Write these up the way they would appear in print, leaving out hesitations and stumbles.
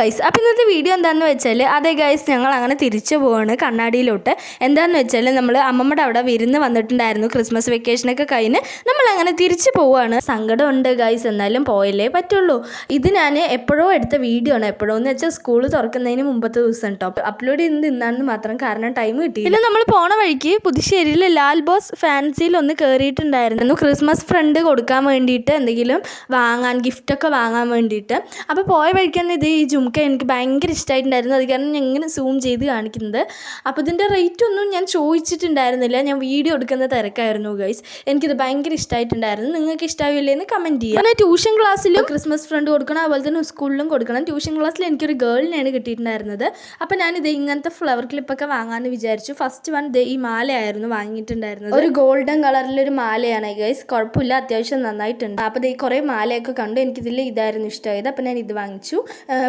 Guys, അപ്പോൾ ഇന്നത്തെ video എന്താണെന്ന് വെച്ചാൽ അതെ ഗൈസ്, ഞങ്ങൾ അങ്ങനെ തിരിച്ചു പോവാണ് കണ്ണാടിയിലോട്ട്. എന്താണെന്ന് വെച്ചാൽ നമ്മൾ അമ്മമ്മയുടെ അവിടെ വിരുന്ന് വന്നിട്ടുണ്ടായിരുന്നു. ക്രിസ്മസ് വെക്കേഷനൊക്കെ കഴിഞ്ഞ് നമ്മളങ്ങനെ തിരിച്ചു പോവുകയാണ്. സങ്കടമുണ്ട് ഗൈസ്, എന്നാലും പോയല്ലേ പറ്റുള്ളൂ. ഇത് ഞാൻ എപ്പോഴോ എടുത്ത വീഡിയോ ആണ്. എപ്പോഴോന്ന് വെച്ചാൽ സ്കൂൾ തുറക്കുന്നതിന് മുമ്പത്തെ ദിവസം കേട്ടോ. അപ്ലോഡ് ചെയ്യുന്നത് ഇന്നാണെന്ന് മാത്രം, കാരണം ടൈം കിട്ടി. പിന്നെ നമ്മൾ പോണ വഴിക്ക് പുതുശ്ശേരിയിൽ ലാൽ ബോസ് ഫാൻസിയിൽ ഒന്ന് കയറിയിട്ടുണ്ടായിരുന്നു. ക്രിസ്മസ് ഫ്രണ്ട് കൊടുക്കാൻ വേണ്ടിയിട്ട്, എന്തെങ്കിലും വാങ്ങാൻ, ഗിഫ്റ്റൊക്കെ വാങ്ങാൻ വേണ്ടിയിട്ട്. അപ്പോൾ പോയ വഴിക്കാണ് ഇത് ഈ ജുംക്ക എനിക്ക് ഭയങ്കര ഇഷ്ടമായിട്ടുണ്ടായിരുന്നു. അത് കാരണം ഞാൻ ഇങ്ങനെ സൂം ചെയ്ത് കാണിക്കുന്നത്. അപ്പോൾ ഇതിൻ്റെ റേറ്റ് ഒന്നും ഞാൻ ചോദിച്ചിട്ടുണ്ടായിരുന്നില്ല, ഞാൻ വീഡിയോ എടുക്കുന്ന തിരക്കായിരുന്നു ഗൈസ്. എനിക്കിത് ഭയങ്കര ഇഷ്ടമായിട്ടുണ്ടായിരുന്നു. നിങ്ങൾക്ക് ഇഷ്ടമാവില്ലേ എന്ന് കമൻറ്റ് ചെയ്യുക. പിന്നെ ട്യൂഷൻ ക്ലാസ്സിലും ക്രിസ്മസ് ഫ്രണ്ട് കൊടുക്കണം, അതുപോലെ തന്നെ സ്കൂളിലും കൊടുക്കണം. ട്യൂഷൻ ക്ലാസ്സിൽ എനിക്കൊരു ഗേളിനെയാണ് കിട്ടിയിട്ടുണ്ടായിരുന്നത്. അപ്പോൾ ഞാനിത് ഇങ്ങനത്തെ ഫ്ലവർ ക്ലിപ്പൊക്കെ വാങ്ങാമെന്ന് വിചാരിച്ചു. ഫസ്റ്റ് വൺ ഈ മാലയായിരുന്നു വാങ്ങിയിട്ടുണ്ടായിരുന്നത്. ഒരു ഗോൾഡൻ കളറിലൊരു മാലയാണ് ഗൈസ്. കുഴപ്പമില്ല, അത്യാവശ്യം നന്നായിട്ടുണ്ട്. അപ്പോൾ ഈ കുറേ മാലയൊക്കെ കണ്ടു, എനിക്കിതിൽ ഇതായിരുന്നു ഇഷ്ടമായത്. അപ്പോൾ ഞാൻ ഇത് വാങ്ങിച്ചു.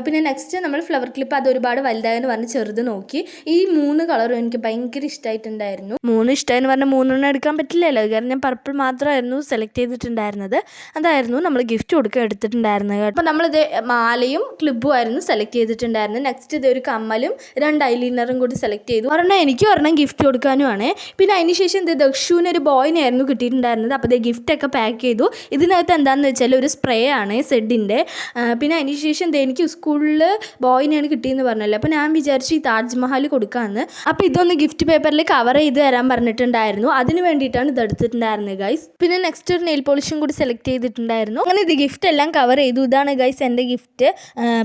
പിന്നെ നെക്സ്റ്റ് നമ്മൾ ഫ്ലവർ ക്ലിപ്പ്, അത് ഒരുപാട് വലുതായെന്ന് പറഞ്ഞ് ചെറുത് നോക്കി. ഈ 3 കളറും എനിക്ക് ഭയങ്കര ഇഷ്ടമായിട്ടുണ്ടായിരുന്നു. 3 ഇഷ്ടമായെന്ന് പറഞ്ഞാൽ 3 എടുക്കാൻ പറ്റില്ലല്ലോ, കാരണം ഞാൻ പർപ്പിൾ മാത്രമായിരുന്നു സെലക്ട് ചെയ്തിട്ടുണ്ടായിരുന്നത്. അതായിരുന്നു നമ്മൾ ഗിഫ്റ്റ് കൊടുക്കാൻ എടുത്തിട്ടുണ്ടായിരുന്നത്. അപ്പോൾ നമ്മളിത് മാലയും ക്ലിപ്പും ആയിരുന്നു സെലക്ട് ചെയ്തിട്ടുണ്ടായിരുന്നത്. നെക്സ്റ്റ് ഇത് ഒരു കമ്മലും 2 ഐലൈനറും കൂടി സെലക്ട് ചെയ്തു. ഒരെണ്ണം ഗിഫ്റ്റ് കൊടുക്കാനുമാണ്. പിന്നെ അതിന് ശേഷം ഇത് ദക്ഷുവിന് ഒരു ബോയിനായിരുന്നു കിട്ടിയിട്ടുണ്ടായിരുന്നത്. അപ്പോൾ ഇത് ഗിഫ്റ്റൊക്കെ പാക്ക് ചെയ്തു. ഇതിനകത്ത് എന്താണെന്ന് വെച്ചാൽ ഒരു സ്പ്രേ ആണ് സെഡിൻ്റെ. പിന്നെ അതിന് ശേഷം എനിക്ക് സ്കൂളിൽ ബോയിനെയാണ് കിട്ടിയെന്ന് പറഞ്ഞല്ലോ. അപ്പോൾ ഞാൻ വിചാരിച്ചു ഈ താജ്മഹൽ കൊടുക്കാമെന്ന്. അപ്പോൾ ഇതൊന്ന് ഗിഫ്റ്റ് പേപ്പറിൽ കവർ ചെയ്ത് തരാൻ പറഞ്ഞിട്ടുണ്ടായിരുന്നു. അതിന് വേണ്ടിയിട്ടാണ് ഇത് എടുത്തിട്ടുണ്ടായിരുന്നത് ഗൈസ്. പിന്നെ നെക്സ്റ്റ് ഒരു നെയിൽ പോളിഷും കൂടി സെലക്ട് ചെയ്തിട്ടുണ്ടായിരുന്നു. അങ്ങനെ ഇത് ഗിഫ്റ്റ് എല്ലാം കവർ ചെയ്തു. ഇതാണ് ഗൈസ് എൻ്റെ ഗിഫ്റ്റ്.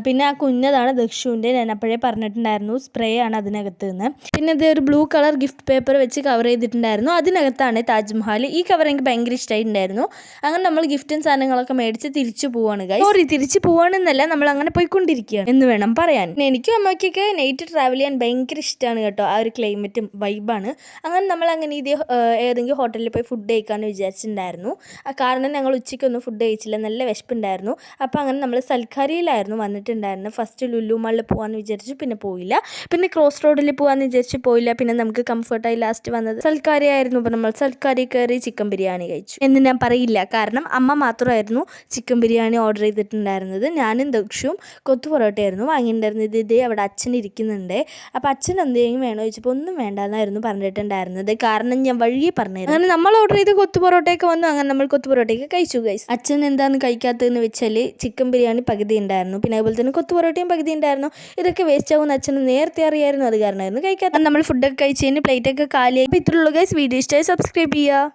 പിന്നെ ആ കുഞ്ഞതാണ് ദക്ഷുവിൻ്റെ. ഞാൻ അപ്പോഴേ പറഞ്ഞിട്ടുണ്ടായിരുന്നു സ്പ്രേ ആണ് അതിനകത്ത് നിന്ന്. പിന്നെ ഇത് ഒരു ബ്ലൂ കളർ ഗിഫ്റ്റ് പേപ്പർ വെച്ച് കവർ ചെയ്തിട്ടുണ്ടായിരുന്നു. അതിനകത്താണ് താജ്മഹൽ. ഈ കവർ എനിക്ക് ഭയങ്കര ഇഷ്ടമായിട്ടുണ്ടായിരുന്നു. അങ്ങനെ നമ്മൾ ഗിഫ്റ്റും സാധനങ്ങളൊക്കെ മേടിച്ച് തിരിച്ചു പോവാണ് ഗൈസ്. തിരിച്ചു പോവാണെന്നല്ല, നമ്മൾ അങ്ങനെ പോയിക്കൊണ്ടിരിക്കുകയാണ് എന്ന് വേണം പറയാൻ. എനിക്കും അമ്മയ്ക്കൊക്കെ നൈറ്റ് ട്രാവൽ ചെയ്യാൻ ഭയങ്കര ഇഷ്ടമാണ് കേട്ടോ. ആ ഒരു ക്ലൈമറ്റും വൈബാണ്. അങ്ങനെ നമ്മൾ അങ്ങനെ ഏതെങ്കിലും ഹോട്ടലിൽ പോയി ഫുഡ് കഴിക്കാമെന്ന് വിചാരിച്ചിട്ടുണ്ടായിരുന്നു. കാരണം ഞങ്ങൾ ഉച്ചയ്ക്കൊന്നും ഫുഡ് കഴിച്ചില്ല, നല്ല വിശപ്പുണ്ടായിരുന്നു. അപ്പോൾ അങ്ങനെ നമ്മൾ സൽക്കാരിയിലായിരുന്നു വന്നിട്ടുണ്ടായിരുന്നു. ഫസ്റ്റ് ലുലു മാളിൽ പോകാമെന്ന് വിചാരിച്ചു, പിന്നെ പോയില്ല. പിന്നെ ക്രോസ് റോഡിൽ പോകാമെന്ന് വിചാരിച്ചു, പോയില്ല. പിന്നെ നമുക്ക് കംഫർട്ടായി ലാസ്റ്റ് വന്നത് സൽക്കാരി ആയിരുന്നു. അപ്പോൾ നമ്മൾ സൽക്കാരി കയറി ചിക്കൻ ബിരിയാണി കഴിച്ചു എന്ന് ഞാൻ പറയില്ല, കാരണം അമ്മ മാത്രമായിരുന്നു ചിക്കൻ ബിരിയാണി ഓർഡർ ചെയ്തിട്ടുണ്ടായിരുന്നത്. ഞാനും ദക്ഷും കൊത്തു പൊറോട്ടയായിരുന്നു വാങ്ങിയിട്ടുണ്ടായിരുന്നത്. ഇതേ അവിടെ അച്ഛൻ ഇരിക്കുന്നുണ്ട്. അപ്പോൾ അച്ഛൻ എന്തെങ്കിലും വേണോ ചോദിച്ചപ്പോൾ ഒന്നും വേണ്ടെന്നായിരുന്നു പറഞ്ഞിട്ടുണ്ടായിരുന്നത്, കാരണം ഞാൻ വഴിയെ പറഞ്ഞായിരുന്നു. അങ്ങനെ നമ്മൾ ഓർഡർ ചെയ്ത് കൊത്തു പൊറോട്ടയൊക്കെ വന്നു. അങ്ങനെ നമ്മൾ കൊത്തു പൊറോട്ടയൊക്കെ കഴിച്ചു ഗൈസ്. അച്ഛൻ എന്താണ് കഴിക്കാത്തതെന്ന് വെച്ചാൽ ചിക്കൻ ബിരിയാണി പകുതി ഉണ്ടായിരുന്നു, പിന്നെ അതുപോലെ തന്നെ കൊത്തു പൊറോട്ടയും പകുതി ഉണ്ടായിരുന്നു. ഇതൊക്കെ വേസ്റ്റ് ആവുമെന്ന് അച്ഛന് നേരത്തെ അറിയായിരുന്നു, അത് കാരണമായിരുന്നു കഴിക്കാത്ത. നമ്മൾ ഫുഡൊക്കെ കഴിച്ചതിന് പ്ലേറ്റൊക്കെ കാലിയായി. അപ്പോൾ ഇത്രയുള്ള ഗൈസ്. വീഡിയോ ഇഷ്ടമായി സബ്സ്ക്രൈബ് ചെയ്യുക.